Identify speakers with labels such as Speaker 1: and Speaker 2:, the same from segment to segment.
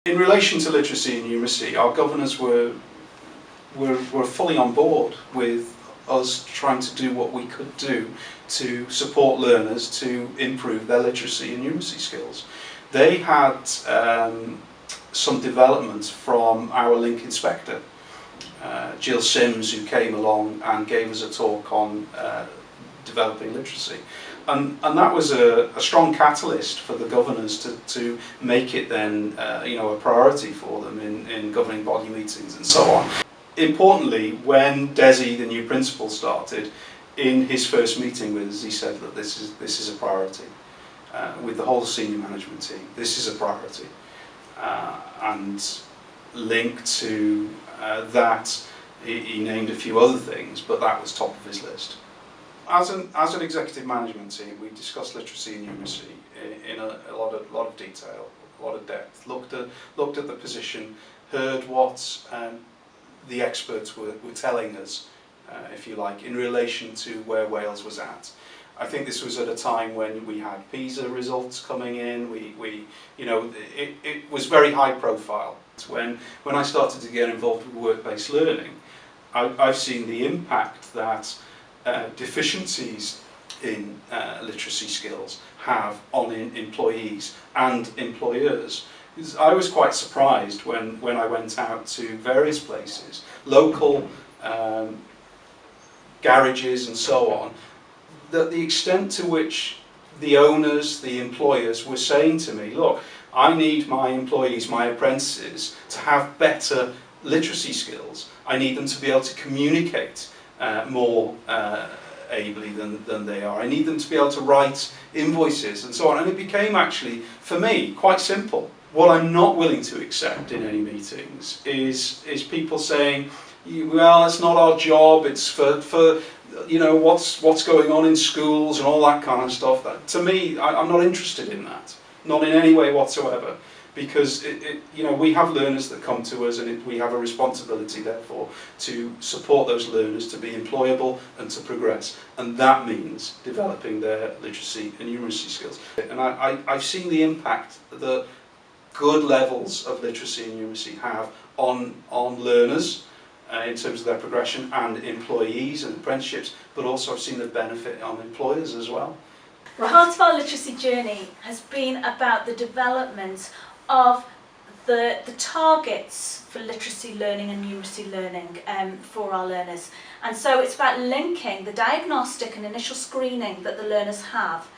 Speaker 1: In relation to literacy and numeracy, our governors were fully on board with us trying to do what we could do to support learners to improve their literacy and numeracy skills. They had some development from our link inspector, Yale Sims, who came along and gave us a talk on developing literacy. And that was a strong catalyst for the governors to make it then a priority for them in governing body meetings and so on. Importantly, when Desi, the new principal, started, in his first meeting with us, he said that this is a priority. With the whole senior management team, this is a priority. And linked to that, he named a few other things, but that was top of his list. As an executive management team, we discussed literacy and numeracy in a lot of detail, a lot of depth. Looked at the position, heard what the experts were telling us, if you like, in relation to where Wales was at. I think this was at a time when we had PISA results coming in. It was very high profile. When I started to get involved with work-based learning, I've seen the impact that deficiencies in literacy skills have on employees and employers. I was quite surprised when I went out to various places, local garages and so on, that the extent to which the owners, the employers were saying to me, look, I need my employees, my apprentices, to have better literacy skills. I need them to be able to communicate more ably than they are. I need them to be able to write invoices and so on. And it became actually, for me, quite simple. What I'm not willing to accept in any meetings is people saying, well, it's not our job, it's for what's going on in schools and all that kind of stuff. That, to me, I'm not interested in that, not in any way whatsoever. Because we have learners that come to us, and we have a responsibility, therefore, to support those learners to be employable and to progress. And that means developing their literacy and numeracy skills. And I've seen the impact that good levels of literacy and numeracy have on learners in terms of their progression, and employees and apprenticeships, but also I've seen the benefit on employers as well.
Speaker 2: Part of our literacy journey has been about the development of the targets for literacy learning and numeracy learning for our learners. And so it's about linking the diagnostic and initial screening that the learners have.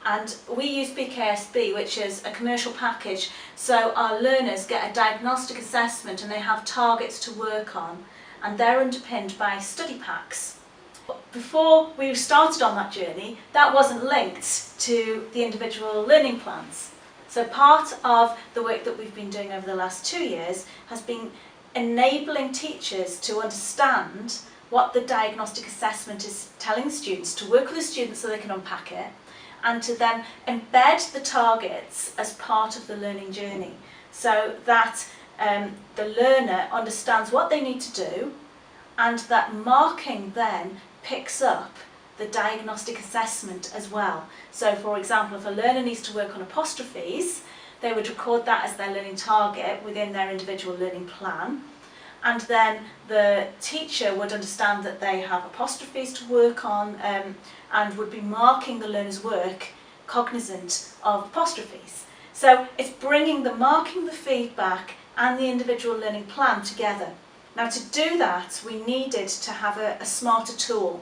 Speaker 2: And we use BKSB, which is a commercial package, so our learners get a diagnostic assessment and they have targets to work on, and they're underpinned by study packs. Before we started on that journey, that wasn't linked to the individual learning plans. So part of the work that we've been doing over the last 2 years has been enabling teachers to understand what the diagnostic assessment is telling students, to work with the students so they can unpack it, and to then embed the targets as part of the learning journey, so that the learner understands what they need to do, and that marking then picks up the diagnostic assessment as well. So for example, if a learner needs to work on apostrophes, they would record that as their learning target within their individual learning plan, and then the teacher would understand that they have apostrophes to work on and would be marking the learner's work cognizant of apostrophes. So it's bringing the marking, the feedback and the individual learning plan together. Now, to do that, we needed to have a smarter tool.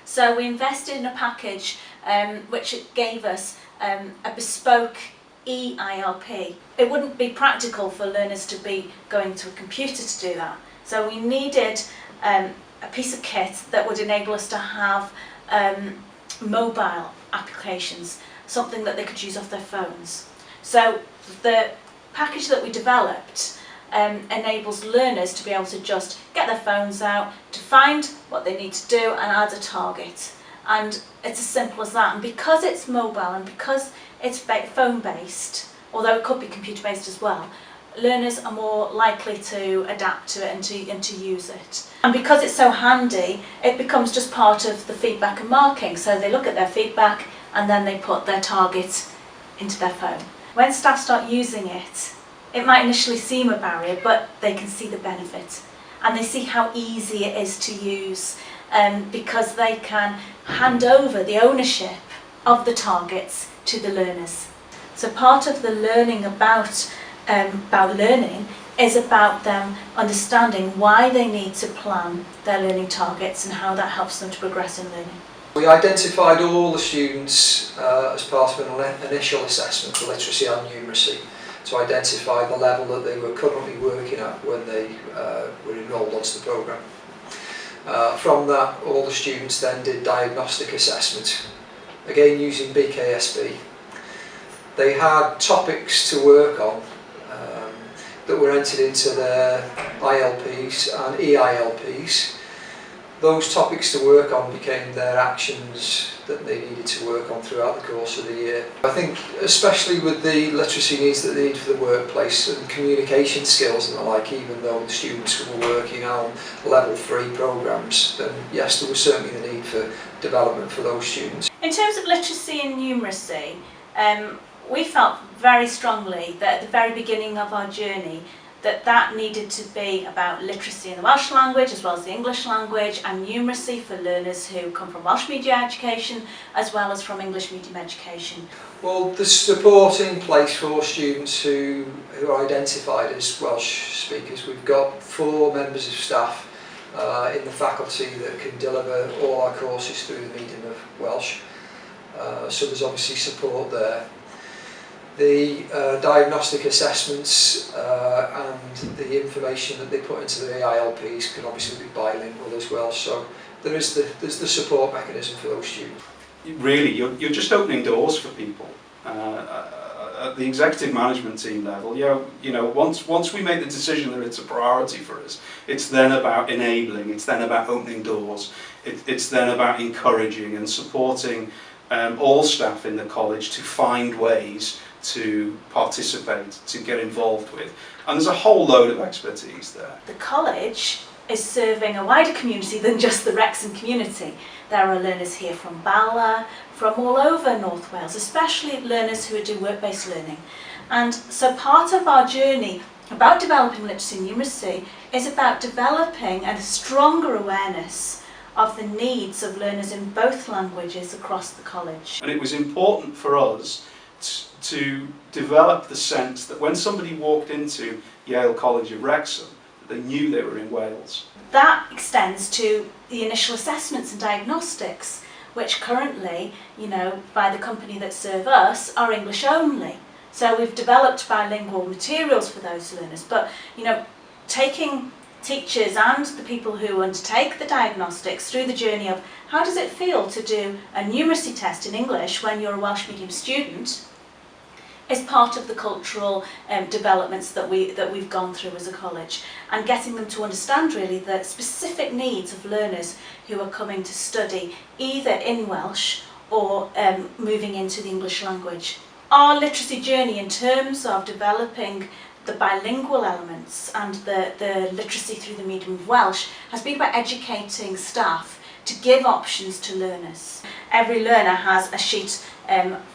Speaker 2: So we invested in a package which gave us a bespoke EIRP. It wouldn't be practical for learners to be going to a computer to do that. So we needed a piece of kit that would enable us to have mobile applications, something that they could use off their phones. So the package that we developed enables learners to be able to just get their phones out, to find what they need to do and add a target. And it's as simple as that. And because it's mobile and because it's phone-based, although it could be computer-based as well, learners are more likely to adapt to it and to use it. And because it's so handy, it becomes just part of the feedback and marking. So they look at their feedback and then they put their target into their phone. When staff start using it, it might initially seem a barrier, but they can see the benefit and they see how easy it is to use, because they can hand over the ownership of the targets to the learners. So part of the learning about learning is about them understanding why they need to plan their learning targets and how that helps them to progress in learning.
Speaker 3: We identified all the students as part of an initial assessment for literacy and numeracy to identify the level that they were currently working at when they were enrolled onto the programme. From that, all the students then did diagnostic assessment, again using BKSB. They had topics to work on that were entered into their ILPs and EILPs. Those topics to work on became their actions that they needed to work on throughout the course of the year. I think especially with the literacy needs that they need for the workplace and communication skills and the like, even though the students were working on level 3 programmes, then yes, there was certainly the need for development for those students.
Speaker 2: In terms of literacy and numeracy, we felt very strongly that at the very beginning of our journey that needed to be about literacy in the Welsh language as well as the English language, and numeracy for learners who come from Welsh medium education as well as from English medium education.
Speaker 3: Well, the support in place for students who are identified as Welsh speakers, we've got 4 members of staff in the faculty that can deliver all our courses through the medium of Welsh, so there's obviously support there. The diagnostic assessments and the information that they put into the ILPs can obviously be bilingual as well, so there's the support mechanism for those students.
Speaker 1: Really, you're just opening doors for people. At the executive management team level, you know, once we make the decision that it's a priority for us, it's then about enabling, it's then about opening doors, it's then about encouraging and supporting all staff in the college to find ways to participate, to get involved with. And there's a whole load of expertise there.
Speaker 2: The college is serving a wider community than just the Wrexham community. There are learners here from Bala, from all over North Wales, especially learners who do work-based learning. And so part of our journey about developing literacy and numeracy is about developing a stronger awareness of the needs of learners in both languages across the college.
Speaker 1: And it was important for us to develop the sense that when somebody walked into Yale College of Wrexham, they knew they were in Wales.
Speaker 2: That extends to the initial assessments and diagnostics, which currently, you know, by the company that serve us, are English only. So we've developed bilingual materials for those learners, but, you know, taking teachers and the people who undertake the diagnostics through the journey of how does it feel to do a numeracy test in English when you're a Welsh medium student is part of the cultural developments that we've gone through as a college, and getting them to understand really the specific needs of learners who are coming to study either in Welsh or moving into the English language. Our literacy journey in terms of developing the bilingual elements and the literacy through the medium of Welsh has been about educating staff to give options to learners. Every learner has a sheet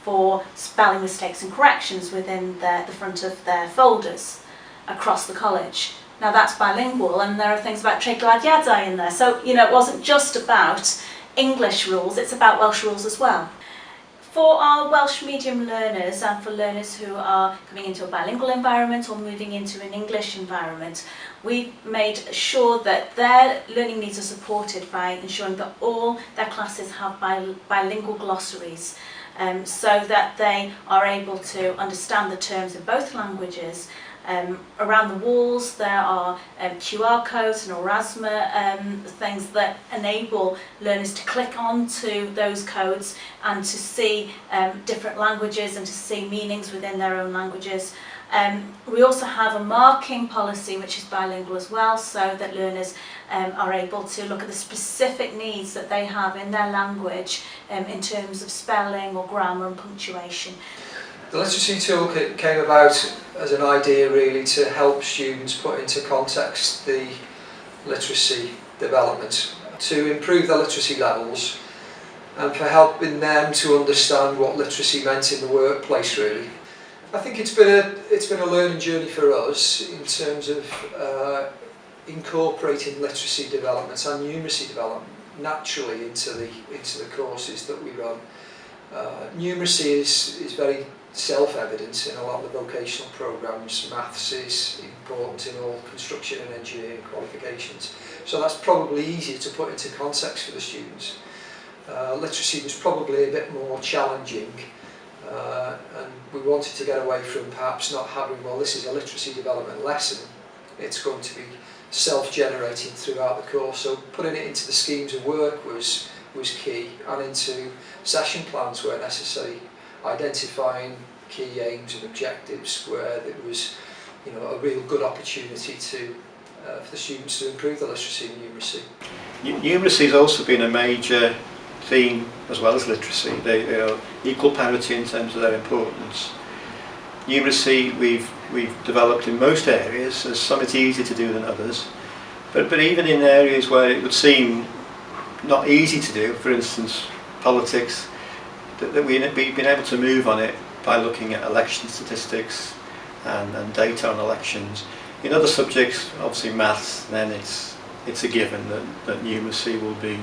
Speaker 2: for spelling mistakes and corrections within the front of their folders across the college. Now that's bilingual, and there are things about treigladiadau in there. So, you know, it wasn't just about English rules, it's about Welsh rules as well. For our Welsh medium learners and for learners who are coming into a bilingual environment or moving into an English environment, we've made sure that their learning needs are supported by ensuring that all their classes have bilingual glossaries, so that they are able to understand the terms in both languages. Around the walls there are QR codes and Orasma things that enable learners to click onto those codes and to see different languages and to see meanings within their own languages. We also have a marking policy which is bilingual as well, so that learners are able to look at the specific needs that they have in their language in terms of spelling or grammar and punctuation.
Speaker 3: The literacy toolkit came about as an idea really to help students put into context the literacy development, to improve their literacy levels and for helping them to understand what literacy meant in the workplace really. I think it's been a learning journey for us in terms of incorporating literacy development and numeracy development naturally into the courses that we run. Numeracy is very self-evident in a lot of the vocational programmes. Maths is important in all construction and engineering qualifications, so that's probably easier to put into context for the students. Literacy was probably a bit more challenging, and we wanted to get away from perhaps not having, well, this is a literacy development lesson, it's going to be self-generating throughout the course, so putting it into the schemes of work was key, and into session plans where necessary, identifying key aims and objectives where there was, you know, a real good opportunity to for the students to improve their literacy and numeracy.
Speaker 4: Numeracy has also been a major theme as well as literacy. They are equal parity in terms of their importance. Numeracy we've developed in most areas, as some it's easier to do than others, but even in areas where it would seem not easy to do, for instance politics, that we've been able to move on it by looking at election statistics and data on elections. In other subjects, obviously maths, then it's a given that numeracy will be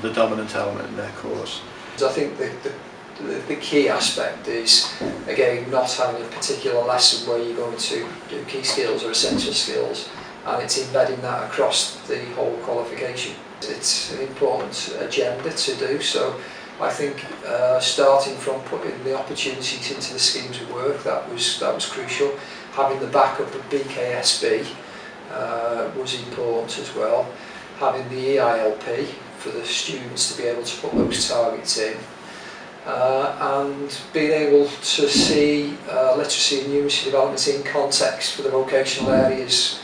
Speaker 4: the dominant element in their course.
Speaker 3: So I think the key aspect is, again, not having a particular lesson where you're going to do key skills or essential skills, and it's embedding that across the whole qualification. It's an important agenda to do, so I think starting from putting the opportunities into the schemes of work, that was crucial. Having the backup of BKSB was important as well. Having the EILP for the students to be able to put those targets in, and being able to see literacy and numeracy development in context for the vocational areas.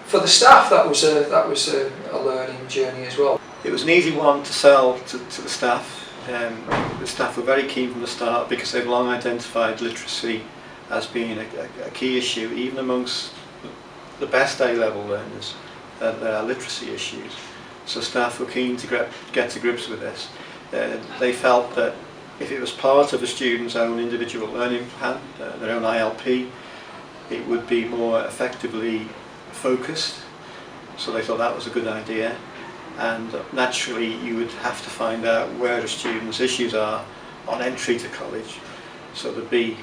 Speaker 3: For the staff, that was a learning journey as well.
Speaker 4: It was an easy one to sell to the staff. The staff were very keen from the start because they've long identified literacy as being a key issue, even amongst the best A-level learners. There are literacy issues, so staff were keen to get to grips with this. They felt that if it was part of a student's own individual learning plan, their own ILP, it would be more effectively focused, so they thought that was a good idea. And naturally you would have to find out where a student's issues are on entry to college, so the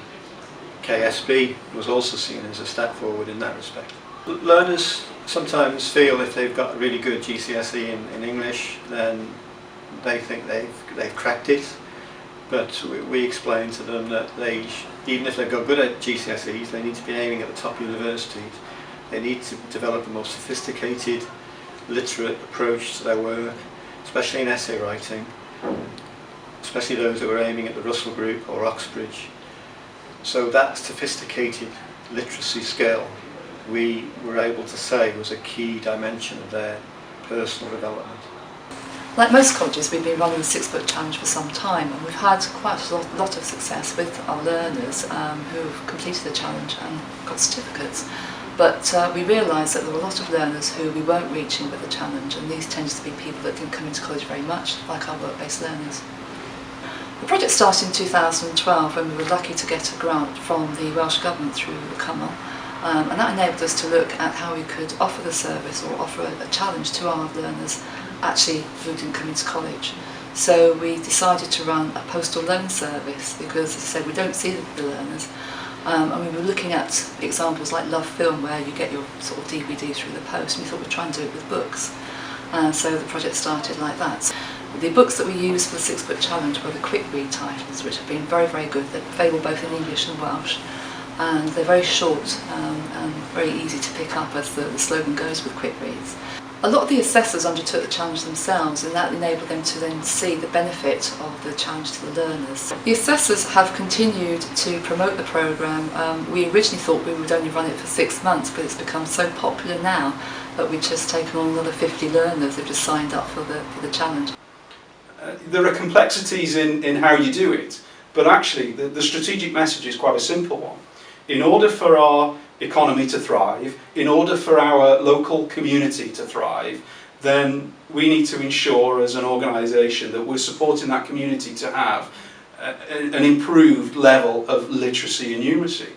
Speaker 4: BKSB was also seen as a step forward in that respect. Learners sometimes feel if they've got a really good GCSE in English, then they think they've cracked it, but we explain to them that even if they've got good at GCSEs, they need to be aiming at the top universities. They need to develop a more sophisticated, literate approach to their work, especially in essay writing, especially those who are aiming at the Russell Group or Oxbridge. So that sophisticated literacy skill, we were able to say, was a key dimension of their personal development.
Speaker 5: Like most colleges, we've been running the 6-book challenge for some time, and we've had quite a lot of success with our learners who've completed the challenge and got certificates. But we realised that there were a lot of learners who we weren't reaching with the challenge, and these tended to be people that didn't come into college very much, like our work-based learners. The project started in 2012 when we were lucky to get a grant from the Welsh Government through ColegauCymru, and that enabled us to look at how we could offer the service or offer a challenge to our learners actually who didn't come into college. So we decided to run a postal loan service because, as I said, we don't see the learners. And we were looking at examples like Love Film, where you get your sort of DVD through the post, and we thought we'd try and do it with books. So the project started like that. The books that we used for the 6-book challenge were the quick read titles, which have been very, very good. They're available both in English and Welsh, and they're very short and very easy to pick up, as the slogan goes with quick reads. A lot of the assessors undertook the challenge themselves, and that enabled them to then see the benefit of the challenge to the learners. The assessors have continued to promote the programme. We originally thought we would only run it for 6 months, but it's become so popular now that we've just taken on another 50 learners who've just signed up for the challenge.
Speaker 1: There are complexities in how you do it, but actually the strategic message is quite a simple one. In order for our economy to thrive, in order for our local community to thrive, then we need to ensure as an organisation that we're supporting that community to have an improved level of literacy and numeracy.